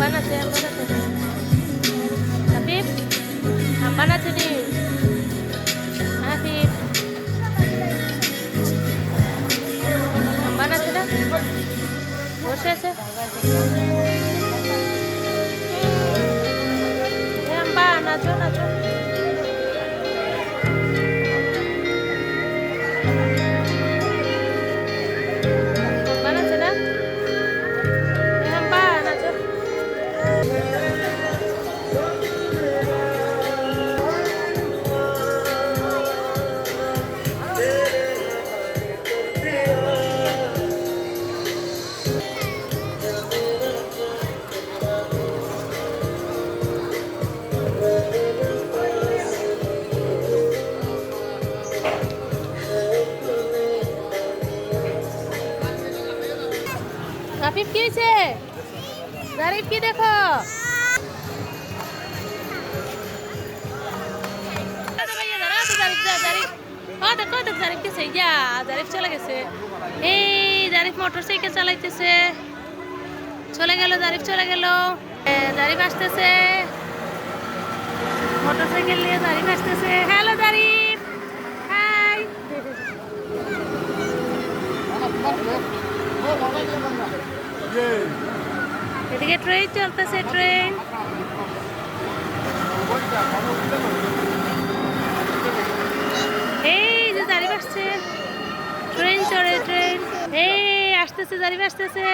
Ambana আছে হাবিব আম্বান আছে নি হাবিব আম্বান আছে না বসে আছে আম্বান নাচো নাচো আম্বান আছে না আম্বান নাচো আফিফ কি হয়েছে জারিফ কি দেখো জারিফ গেছে জারিফ চলে গেছে এই জারিফ মোটরসাইকেল চালাইতেছে চলে গেল জারিফ চলে গেল জারিফ আসতেছে মোটরসাইকেল নিয়ে জারিফ আসতেছে হ্যালো জারিফ হাই এদিকে ট্রেন চলতেছে ট্রেন এই যে জারিফ আসছে ট্রেন চড়ে ট্রেন এই আসতেছে জারিফ আসতেছে